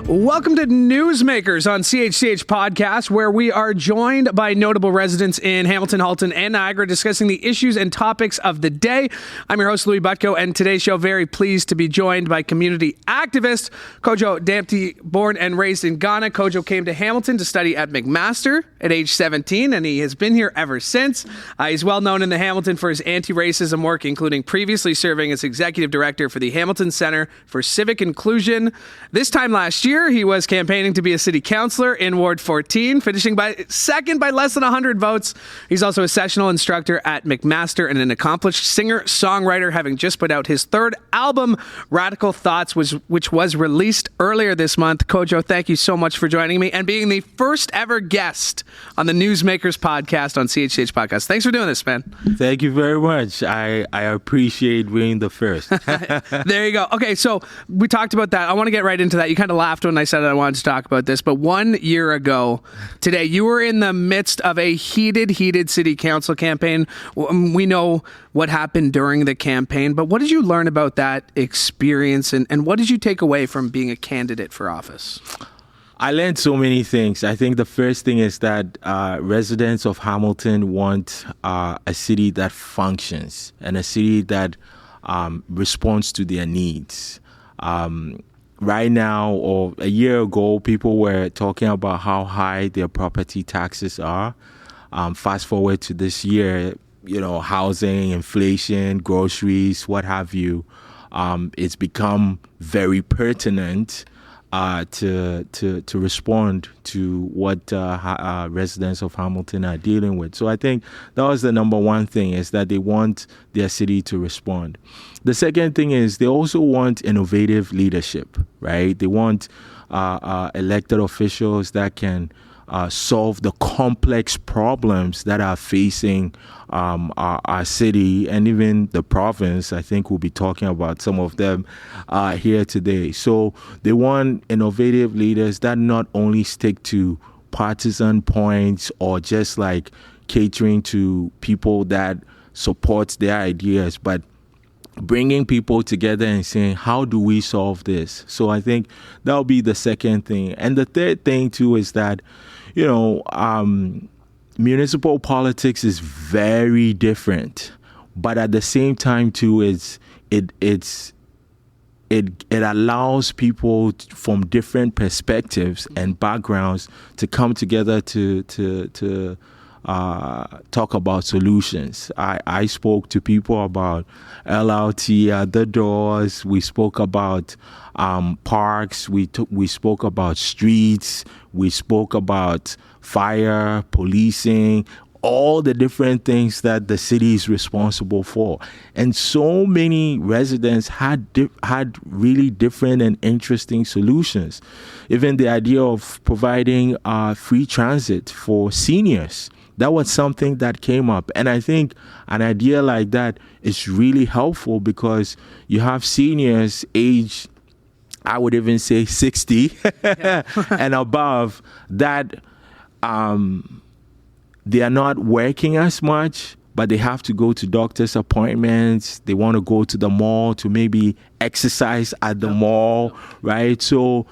Welcome to Newsmakers on CHCH Podcast, where we are joined by notable residents in Hamilton, Halton, and Niagara discussing the issues and topics of the day. I'm your host, Louis Butko, and today's show, very pleased to be joined by community activist Kojo Damptey. Born and raised in Ghana, Kojo came to Hamilton to study at McMaster at age 17, and he has been here ever since. He's well known in the Hamilton for his anti-racism work, including previously serving as executive director for the Hamilton Center for Civic Inclusion. This time last year, he was campaigning to be a city councillor in Ward 14, finishing second by less than 100 votes. He's also a sessional instructor at McMaster and an accomplished singer-songwriter, having just put out his third album, Radical Thoughts, which was released earlier this month. Kojo, thank you so much for joining me and being the first ever guest on the Newsmakers podcast on CHCH Podcast. Thanks for doing this, man. Thank you very much. I appreciate being the first. There you go. Okay, so we talked about that. I want to get right into that. You kind of laughed when I said I wanted to talk about this, but 1 year ago today, you were in the midst of a heated city council campaign. We know what happened during the campaign, but what did you learn about that experience, and what did you take away from being a candidate for office? I learned so many things. I think the first thing is that residents of Hamilton want a city that functions and a city that responds to their needs. Right now, or a year ago, people were talking about how high their property taxes are. Fast forward to this year, housing, inflation, groceries, what have you. It's become very pertinent to respond to what residents of Hamilton are dealing with. So I think that was the number one thing, is that they want their city to respond. The second thing is they also want innovative leadership, right? They want elected officials that can solve the complex problems that are facing our city and even the province. I think we'll be talking about some of them here today. So they want innovative leaders that not only stick to partisan points or just like catering to people that support their ideas, but bringing people together and saying, how do we solve this? So I think that'll be the second thing. And the third thing too is that, municipal politics is very different, but at the same time too, it allows people from different perspectives and backgrounds to come together to talk about solutions. I spoke to people about LRT at the doors. We spoke about parks. We spoke about streets. We spoke about fire, policing, all the different things that the city is responsible for. And so many residents had really different and interesting solutions. Even the idea of providing free transit for seniors. That was something that came up. And I think an idea like that is really helpful because you have seniors age, I would even say 60 and above, that they are not working as much, but they have to go to doctor's appointments. They want to go to the mall to maybe exercise at the mall, right? So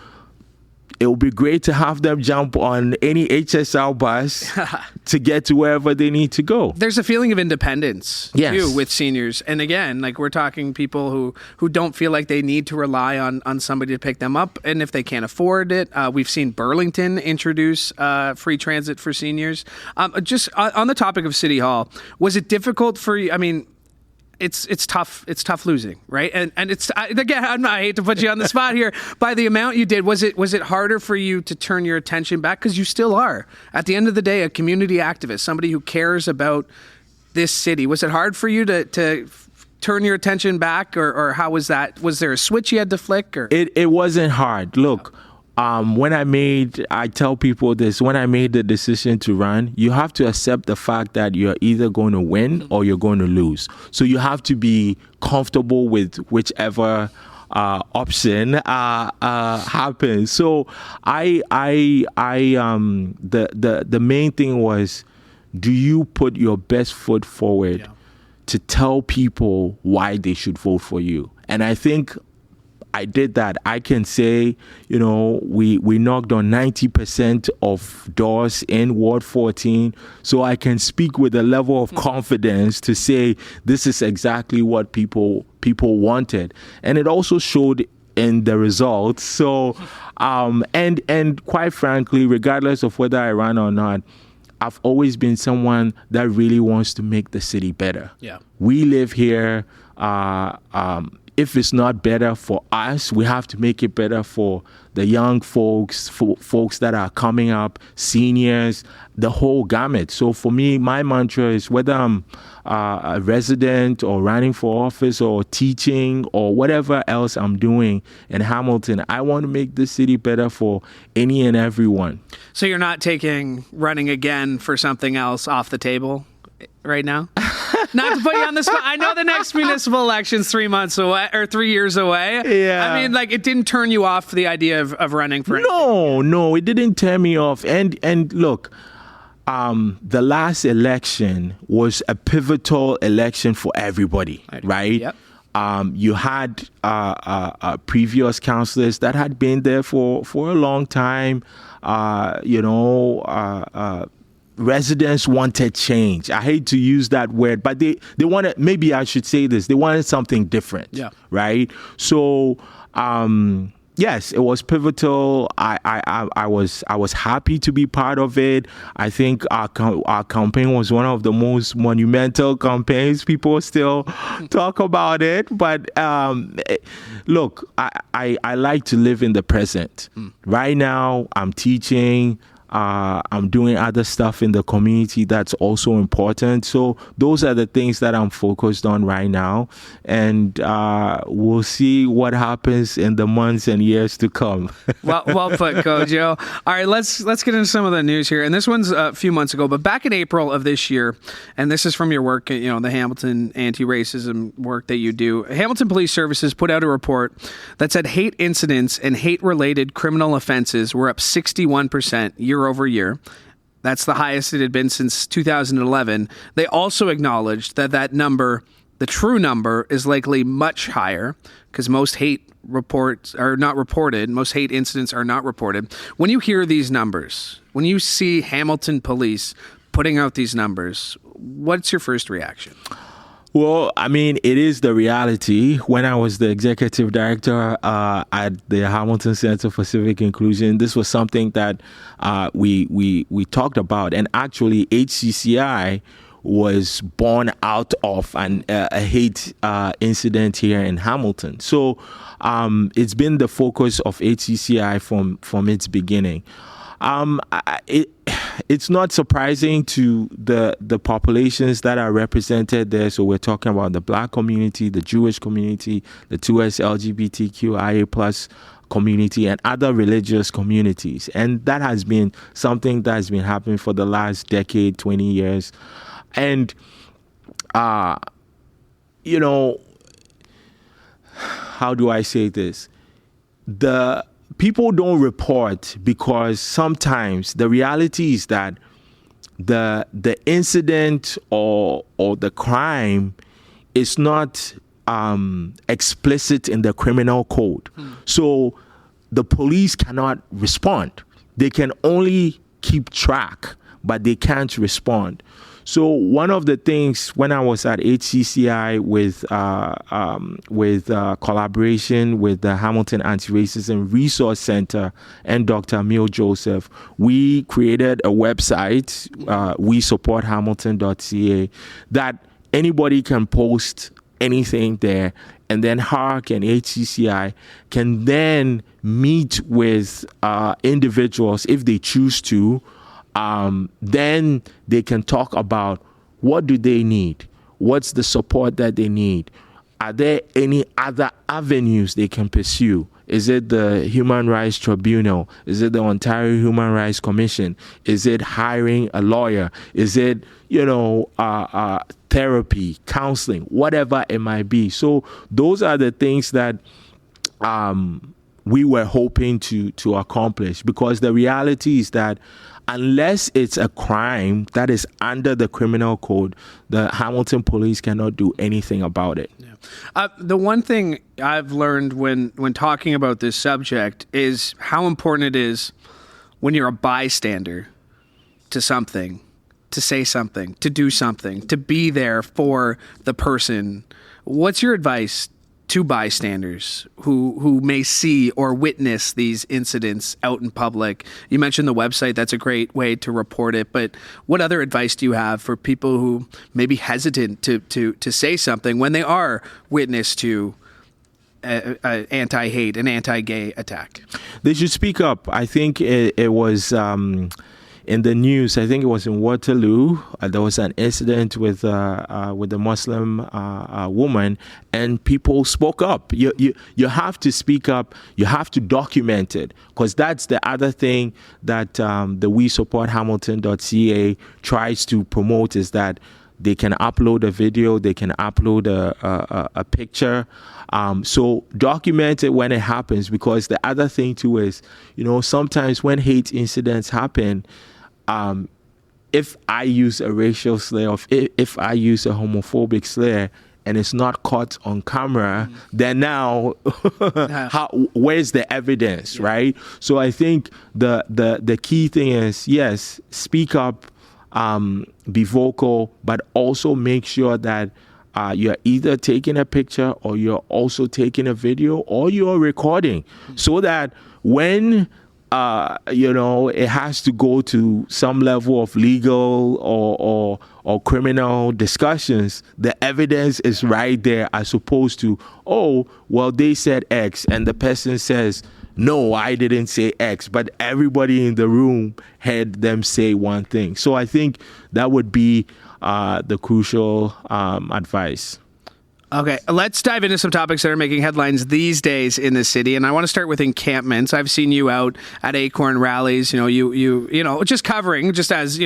it would be great to have them jump on any HSL bus to get to wherever they need to go. There's a feeling of independence too with seniors. And again, like we're talking people who don't feel like they need to rely on somebody to pick them up. And if they can't afford it, we've seen Burlington introduce free transit for seniors. Just on the topic of City Hall, was it difficult for you? I mean, it's tough. It's tough losing, right? And it's again, I hate to put you on the spot here. By the amount you did, was it harder for you to turn your attention back? Because you still are, at the end of the day, a community activist, somebody who cares about this city. Was it hard for you to turn your attention back, or how was that? Was there a switch you had to flick? Or it wasn't hard. Look. I tell people this, when I made the decision to run, you have to accept the fact that you're either going to win or you're going to lose. So you have to be comfortable with whichever option happens. So the main thing was, do you put your best foot forward to tell people why they should vote for you? And I think I did that. I can say, we knocked on 90% of doors in Ward 14. So I can speak with a level of confidence to say this is exactly what people wanted. And it also showed in the results. So, and quite frankly, regardless of whether I ran or not, I've always been someone that really wants to make the city better. Yeah. We live here. If it's not better for us, we have to make it better for the young folks, for folks that are coming up, seniors, the whole gamut. So for me, my mantra is whether I'm a resident or running for office or teaching or whatever else I'm doing in Hamilton, I want to make this city better for any and everyone. So you're not taking running again for something else off the table right now? Not to put you on the spot. I know the next municipal election's 3 months away or 3 years away. Yeah. I mean, it didn't turn you off the idea of running for anything. No, it didn't turn me off. And look, the last election was a pivotal election for everybody, right? Yep. You had previous councillors that had been there for a long time, residents wanted change. I hate to use that word, but they wanted, maybe I should say this, they wanted something different. Yeah. Right? So, yes, it was pivotal. I was happy to be part of it. I think our campaign was one of the most monumental campaigns. People still talk about it, but look, I like to live in the present. Right now, I'm teaching. I'm doing other stuff in the community that's also important. So those are the things that I'm focused on right now. And we'll see what happens in the months and years to come. Well put, Kojo. All right, let's get into some of the news here. And this one's a few months ago, but back in April of this year, and this is from your work, the Hamilton anti-racism work that you do, Hamilton Police Services put out a report that said hate incidents and hate-related criminal offenses were up 61% year over year. That's the highest it had been since 2011. They also acknowledged that number, the true number, is likely much higher because most hate reports are not reported. Most hate incidents are not reported. When you hear these numbers, when you see Hamilton Police putting out these numbers, what's your first reaction? Well, I mean, it is the reality. When I was the executive director at the Hamilton Center for Civic Inclusion, this was something that we talked about. And actually, HCCI was born out of a hate incident here in Hamilton. So it's been the focus of HCCI from its beginning. It's not surprising to the populations that are represented there. So we're talking about the Black community, the Jewish community, the 2S LGBTQIA plus community, and other religious communities. And that has been something that has been happening for the last decade, 20 years. And, how do I say this? The people don't report because sometimes the reality is that the incident or the crime is not explicit in the criminal code. So the police cannot respond. They can only keep track, but they can't respond. So one of the things when I was at HCCI with collaboration with the Hamilton Anti-Racism Resource Center and Dr. Emil Joseph, we created a website, WeSupportHamilton.ca, that anybody can post anything there, and then HARC and HCCI can then meet with individuals if they choose to. Then they can talk about what do they need, what's the support that they need, are there any other avenues they can pursue? Is it the Human Rights Tribunal? Is it the Ontario Human Rights Commission? Is it hiring a lawyer? Is it, therapy, counseling, whatever it might be? So those are the things that we were hoping to accomplish, because the reality is that unless it's a crime that is under the criminal code, the Hamilton police cannot do anything about it. Yeah. The one thing I've learned when talking about this subject is how important it is when you're a bystander to something, to say something, to do something, to be there for the person. What's your advice to bystanders who may see or witness these incidents out in public? You mentioned the website. That's a great way to report it. But what other advice do you have for people who may be hesitant to say something when they are witness to anti-hate, an anti-gay attack? They should speak up. I think it was in the news. I think it was in Waterloo. There was an incident with a Muslim woman, and people spoke up. You have to speak up. You have to document it, because that's the other thing that the We Support Hamilton.ca tries to promote, is that they can upload a video, they can upload a picture. So document it when it happens, because the other thing too is, sometimes when hate incidents happen, if I use a racial slur, or if I use a homophobic slur, and it's not caught on camera, then now, where's the evidence, right? So I think the key thing is, yes, speak up, be vocal, but also make sure that you're either taking a picture, or you're also taking a video, or you're recording, so that when it has to go to some level of legal or criminal discussions, the evidence is right there, as opposed to, they said X, and the person says, no, I didn't say X, but everybody in the room heard them say one thing. So I think that would be the crucial advice. Okay, let's dive into some topics that are making headlines these days in the city, and I want to start with encampments. I've seen you out at Acorn rallies, you just covering, just as,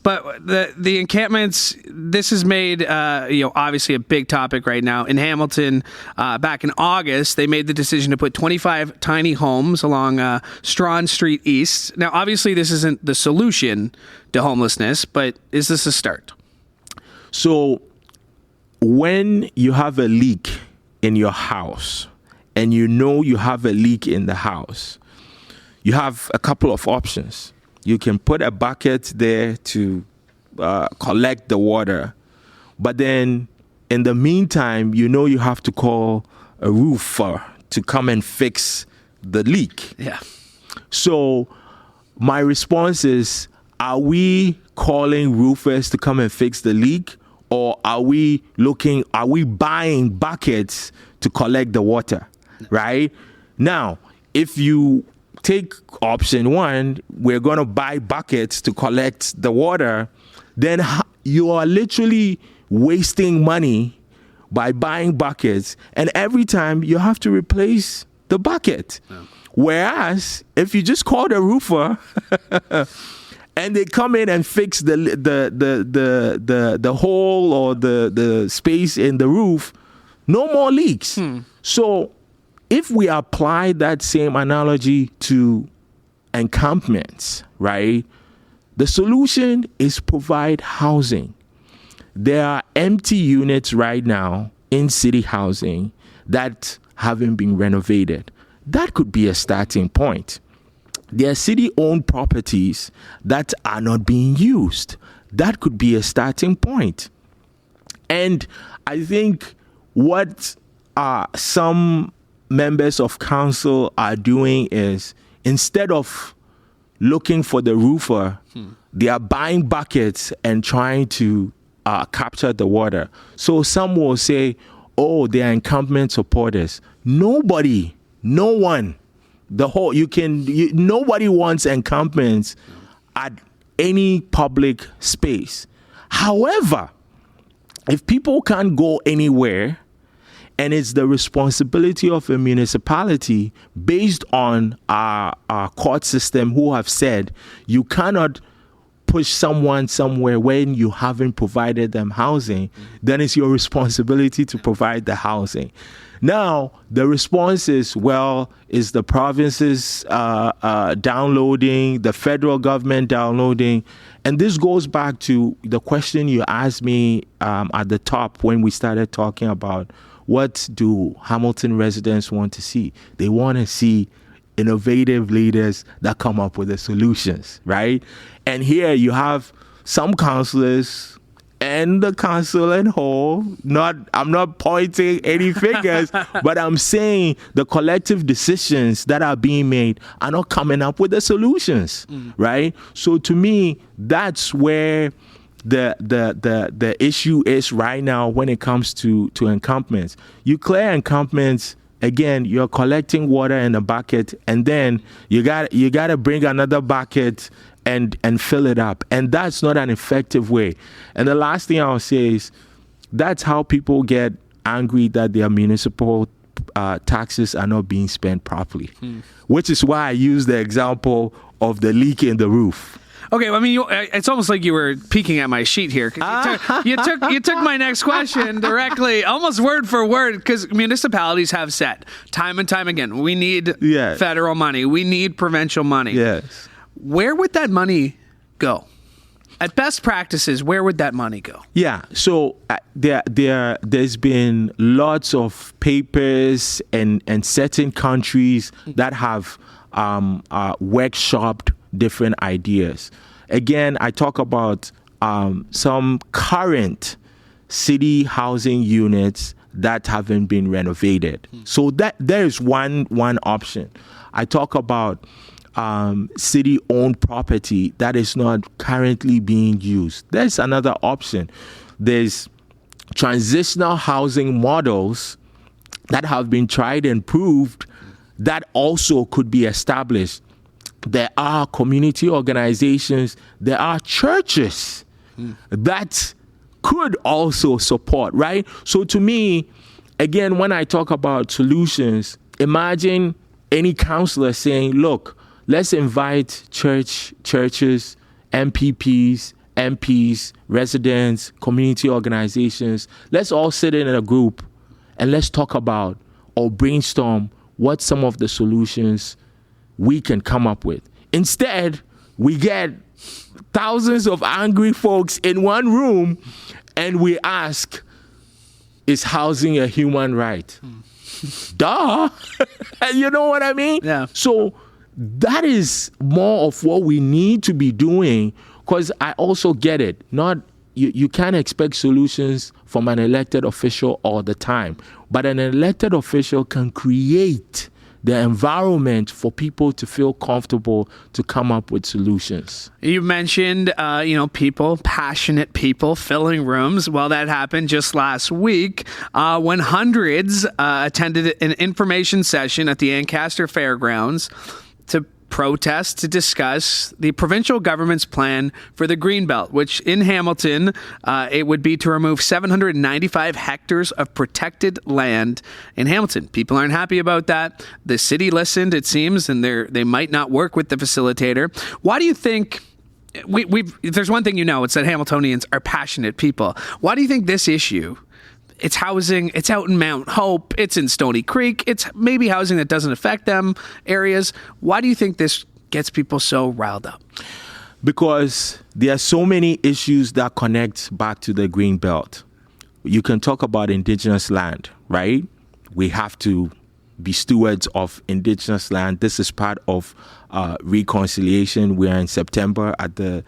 but the encampments, this has made, obviously a big topic right now. In Hamilton, back in August, they made the decision to put 25 tiny homes along Strawn Street East. Now, obviously, this isn't the solution to homelessness, but is this a start? So, when you have a leak in your house, and you have a leak in the house, you have a couple of options. You can put a bucket there to collect the water, but then in the meantime, you have to call a roofer to come and fix the leak. Yeah. So my response is, are we calling roofers to come and fix the leak? Or are we buying buckets to collect the water, right? Now, if you take option one, we're going to buy buckets to collect the water, then you are literally wasting money by buying buckets. And every time you have to replace the bucket. Yeah. Whereas if you just call the roofer and they come in and fix the hole or the space in the roof, no more leaks. So if we apply that same analogy to encampments, right, the solution is provide housing. There are empty units right now in city housing that haven't been renovated. That could be a starting point. There are city-owned properties that are not being used. That could be a starting point. And I think what some members of council are doing is, instead of looking for the roofer, they are buying buckets and trying to capture the water. So some will say, they are encampment supporters. Nobody, no one. Nobody wants encampments at any public space. However, if people can't go anywhere, and it's the responsibility of a municipality based on our court system, who have said you cannot push someone somewhere when you haven't provided them housing, then it's your responsibility to provide the housing. Now, the response is, is the provinces downloading, the federal government downloading? And this goes back to the question you asked me at the top when we started talking about what do Hamilton residents want to see? They want to see innovative leaders that come up with the solutions, right? And here you have some councillors and the council in whole, I'm not pointing any fingers, but I'm saying the collective decisions that are being made are not coming up with the solutions, right? So to me, that's where the issue is right now when it comes to encampments. You clear encampments, again, you're collecting water in a bucket, and then you got to bring another bucket and fill it up. And that's not an effective way. And the last thing I'll say is that's how people get angry that their municipal taxes are not being spent properly, which is why I use the example of the leak in the roof. Okay, well, I mean, it's almost like you were peeking at my sheet here. You took my next question directly, almost word for word, because municipalities have said time and time again, we need federal money, we need provincial money. Yes. Where would that money go? At best practices, where would that money go? Yeah, so there's been lots of papers and certain countries that have workshopped different ideas. Again, I talk about some current city housing units that haven't been renovated. So that there is one option. I talk about city-owned property that is not currently being used. There's another option. There's transitional housing models that have been tried and proved that also could be established. There are community organizations, there are churches that could also support, right? So to me, again, when I talk about solutions, imagine any counselor saying, look, let's invite churches, MPPs, MPs, residents, community organizations. Let's all sit in a group and let's talk about or brainstorm what some of the solutions we can come up with. Instead, we get thousands of angry folks in one room and we ask, is housing a human right? Duh. You know what I mean? Yeah. So that is more of what we need to be doing, because I also get it. You can't expect solutions from an elected official all the time, but an elected official can create the environment for people to feel comfortable to come up with solutions. You mentioned, passionate people filling rooms. Well, that happened just last week when hundreds attended an information session at the Ancaster Fairgrounds to protest to discuss the provincial government's plan for the Greenbelt, which in Hamilton, it would be to remove 795 hectares of protected land in Hamilton. People aren't happy about that. The city listened, it seems, and they might not work with the facilitator. Why do you think, if there's one thing it's that Hamiltonians are passionate people. Why do you think this issue, it's housing, it's out in Mount Hope, it's in Stony Creek, it's maybe housing that doesn't affect them areas. Why do you think this gets people so riled up? Because there are so many issues that connect back to the Green Belt. You can talk about Indigenous land, right? We have to be stewards of Indigenous land. This is part of reconciliation. We are in September. At the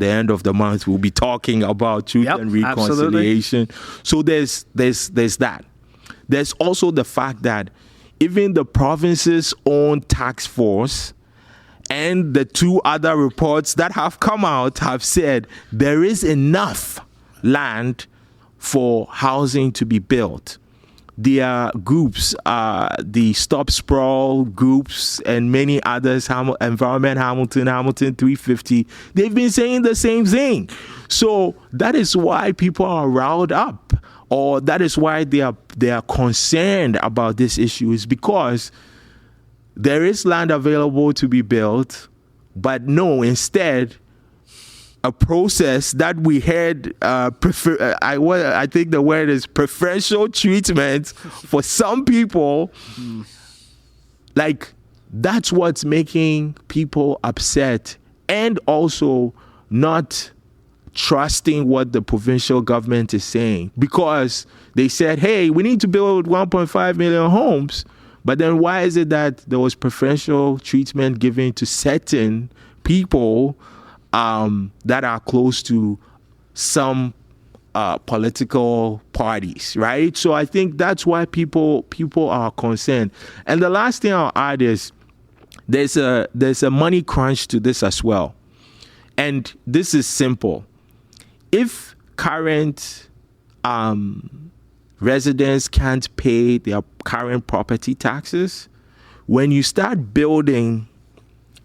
end of the month, we'll be talking about truth and reconciliation. Absolutely. So there's that. There's also the fact that even the province's own task force and the two other reports that have come out have said there is enough land for housing to be built. There are groups, the Stop Sprawl groups and many others, Environment Hamilton, Hamilton 350, they've been saying the same thing. So that is why people are riled up, or that is why they are concerned about this issue, is because there is land available to be built, but no, instead, a process that we had, I think the word is preferential treatment for some people. Like, that's what's making people upset and also not trusting what the provincial government is saying, because they said, hey, we need to build 1.5 million homes. But then why is it that there was preferential treatment given to certain people that are close to some political parties, right? So I think that's why people are concerned. And the last thing I'll add is there's a money crunch to this as well. And this is simple. If current residents can't pay their current property taxes, when you start building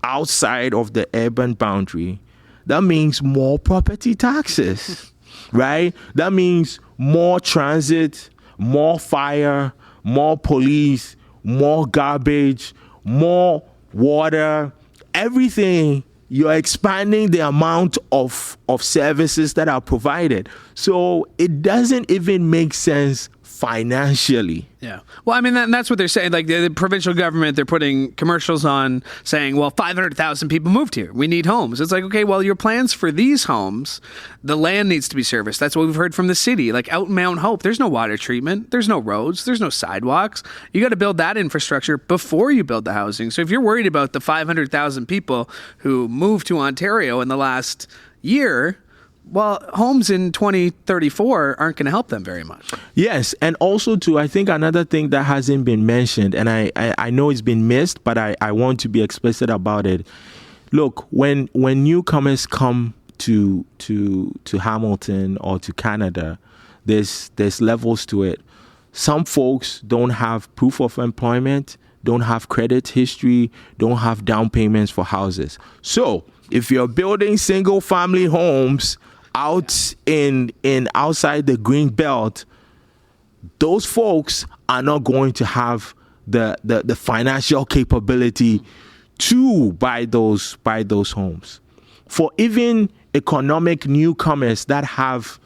outside of the urban boundary, that means more property taxes, right? That means more transit, more fire, more police, more garbage, more water, everything. You're expanding the amount of services that are provided. So it doesn't even make sense financially. Yeah. Well, I mean, that's what they're saying. Like the provincial government, they're putting commercials on saying, well, 500,000 people moved here. We need homes. It's like, okay, well, your plans for these homes, the land needs to be serviced. That's what we've heard from the city. Like out in Mount Hope, there's no water treatment. There's no roads. There's no sidewalks. You got to build that infrastructure before you build the housing. So if you're worried about the 500,000 people who moved to Ontario in the last year, well, homes in 2034 aren't going to help them very much. Yes, and also too, I think another thing that hasn't been mentioned, and I know it's been missed, but I want to be explicit about it. Look, when newcomers come to Hamilton or to Canada, there's levels to it. Some folks don't have proof of employment, don't have credit history, don't have down payments for houses. So if you're building single family homes out in outside the green belt, those folks are not going to have the financial capability to buy those homes. For even economic newcomers that have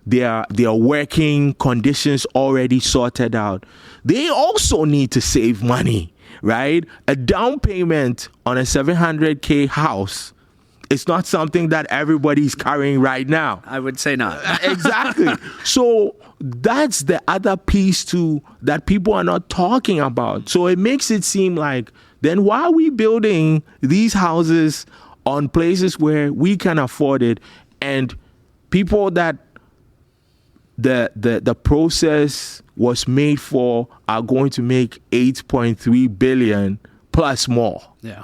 their working conditions already sorted out, they also need to save money, right? A down payment on a $700K house, it's not something that everybody's carrying right now. I would say not. Exactly. So that's the other piece too that people are not talking about. So it makes it seem like, then why are we building these houses on places where we can afford it, and people that the process was made for are going to make $8.3 billion plus more? Yeah.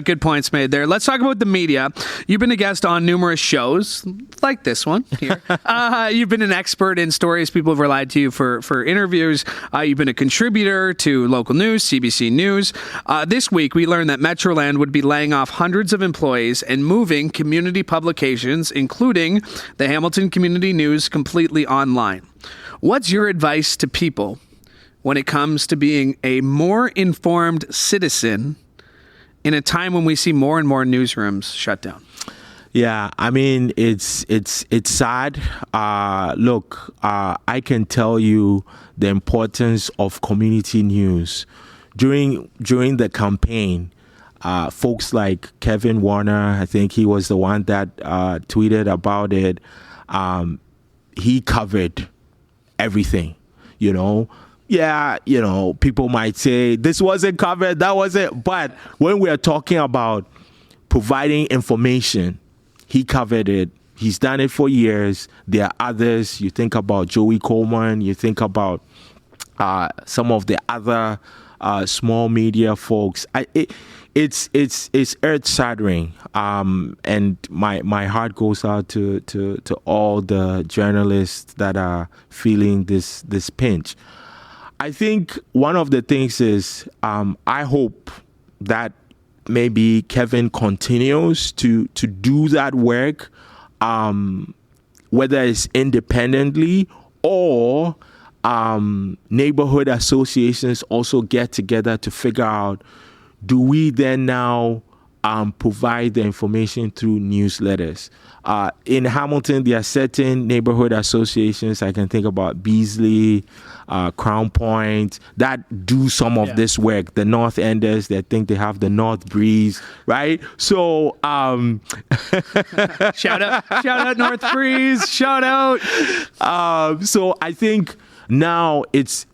Good points made there. Let's talk about the media. You've been a guest on numerous shows, like this one here. You've been an expert in stories people have relied to you for interviews. You've been a contributor to local news, CBC News. This week, we learned that Metroland would be laying off hundreds of employees and moving community publications, including the Hamilton Community News, completely online. What's your advice to people when it comes to being a more informed citizen in a time when we see more and more newsrooms shut down? Yeah, I mean, it's sad. Look, I can tell you the importance of community news. During the campaign, folks like Kevin Warner, I think he was the one that tweeted about it. He covered everything, you know. Yeah, you know, people might say this wasn't covered, that wasn't. But when we are talking about providing information, he covered it. He's done it for years. There are others. You think about Joey Coleman. You think about some of the other small media folks. It's earth-shattering. And my heart goes out to all the journalists that are feeling this pinch. I think one of the things is I hope that maybe Kevin continues to do that work, whether it's independently or neighborhood associations also get together to figure out, do we then now provide the information through newsletters. In Hamilton, there are certain neighborhood associations. I can think about Beasley, Crown Point, that do some of this work. The North Enders, they think they have the North Breeze, right? So, shout out North Breeze, shout out. So I think now it's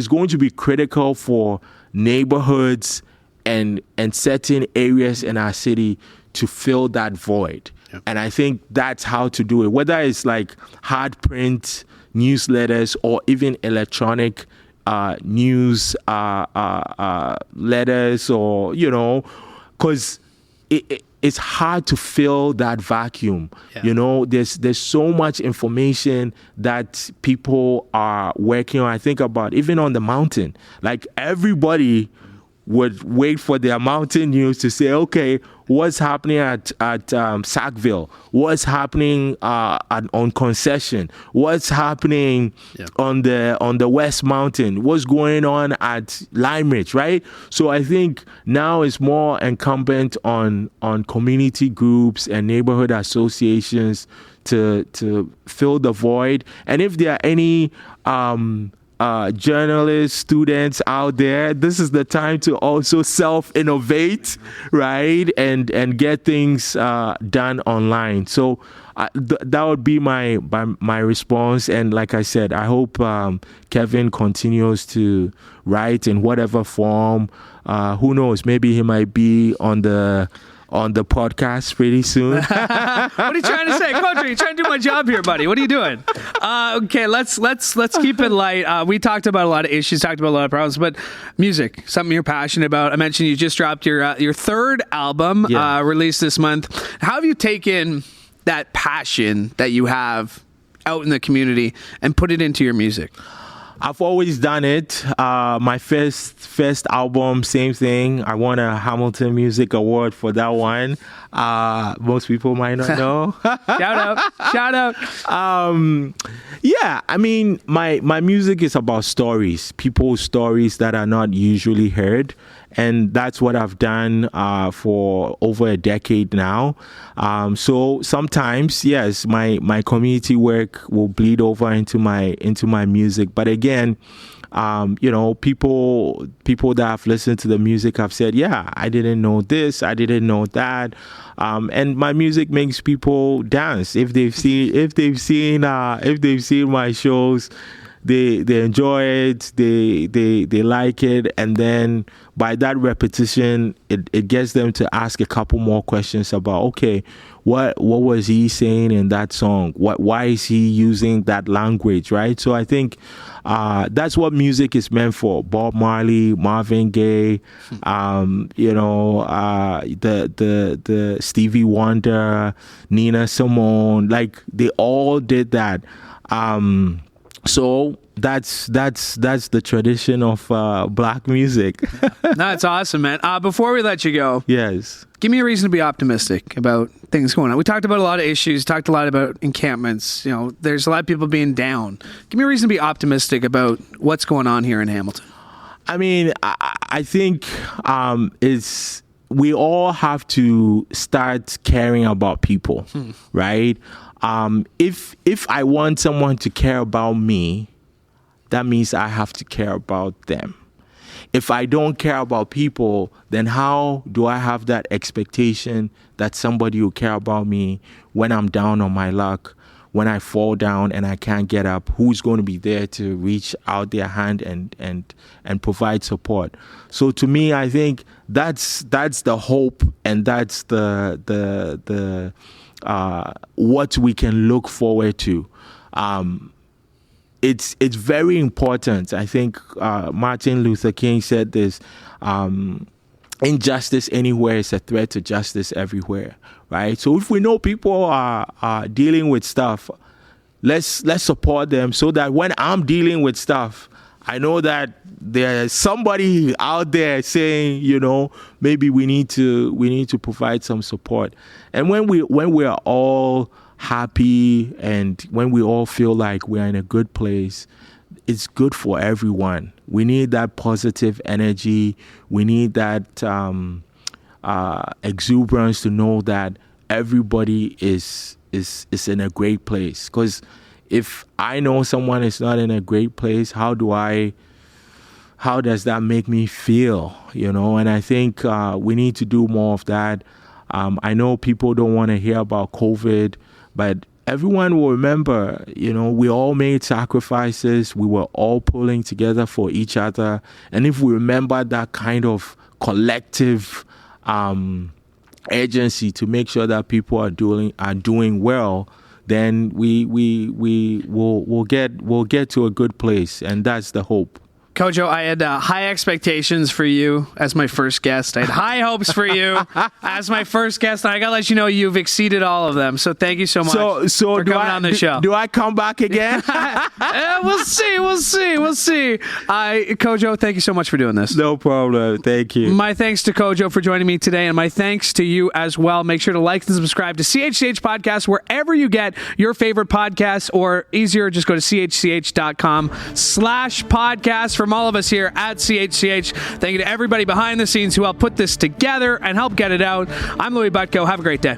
going to be critical for neighborhoods and certain areas in our city to fill that void. Yep. And I think that's how to do it, whether it's like hard print newsletters or even electronic news letters, or, because it's hard to fill that vacuum. Yeah. There's so much information that people are working on. I think about even on the mountain, like everybody would wait for their mountain news to say, okay, what's happening at Sackville? What's happening on Concession? What's happening on the West Mountain? What's going on at Lime Ridge, right? So I think now it's more incumbent on community groups and neighborhood associations to fill the void. And if there are any journalists, students out there, this is the time to also self-innovate, right? And get things done online. So that would be my response. And like I said, I hope Kevin continues to write in whatever form. Who knows? Maybe he might be on the podcast pretty soon. What are you trying to say, Kojo? You're trying to do my job here, buddy. What are you doing? Okay, let's keep it light. We talked about a lot of issues, talked about a lot of problems, but music, something you're passionate about. I mentioned you just dropped your third album released this month. How have you taken that passion that you have out in the community and put it into your music? I've always done it. My first album, same thing. I won a Hamilton Music Award for that one. Most people might not know. Shout out. Yeah, I mean, my music is about stories, people's stories that are not usually heard. And that's what I've done for over a decade now. So sometimes, yes, my community work will bleed over into my music. But again, people that have listened to the music have said, yeah, I didn't know this, I didn't know that. And my music makes people dance. If they've seen my shows, they enjoy it, they like it, and then by that repetition, it gets them to ask a couple more questions about, okay, what was he saying in that song? Why is he using that language, right? So I think that's what music is meant for. Bob Marley, Marvin Gaye, the Stevie Wonder, Nina Simone, like they all did that. So that's the tradition of black music. That's awesome, man. Before we let you go, yes, give me a reason to be optimistic about things going on. We talked about a lot of issues, talked a lot about encampments. There's a lot of people being down. Give me a reason to be optimistic about what's going on here in Hamilton. I mean, I think we all have to start caring about people, right? If I want someone to care about me, that means I have to care about them. If I don't care about people, then how do I have that expectation that somebody will care about me when I'm down on my luck, when I fall down and I can't get up? Who's going to be there to reach out their hand and provide support? So to me, I think that's the hope, and that's the what we can look forward to. It's very important. I think Martin Luther King said this: injustice anywhere is a threat to justice everywhere. Right. So if we know people are dealing with stuff, let's support them, so that when I'm dealing with stuff, I know that there's somebody out there saying, maybe we need to provide some support. And when we are all happy and when we all feel like we're in a good place, it's good for everyone. We need that positive energy. We need that exuberance to know that everybody is in a great place. Because if I know someone is not in a great place, how does that make me feel? And I think we need to do more of that. I know people don't want to hear about COVID, but everyone will remember, we all made sacrifices. We were all pulling together for each other. And if we remember that kind of collective urgency to make sure that people are doing well, then we'll get to a good place. And that's the hope. Kojo, I had high expectations for you as my first guest. I had high hopes for you as my first guest. And I got to let you know you've exceeded all of them. So thank you so much for coming on the show. Do I come back again? We'll see. Kojo, thank you so much for doing this. No problem. Thank you. My thanks to Kojo for joining me today, and my thanks to you as well. Make sure to like and subscribe to CHCH Podcast wherever you get your favorite podcasts, or easier, just go to chch.com/podcast. From all of us here at CHCH, thank you to everybody behind the scenes who helped put this together and help get it out. I'm Louis Butko. Have a great day.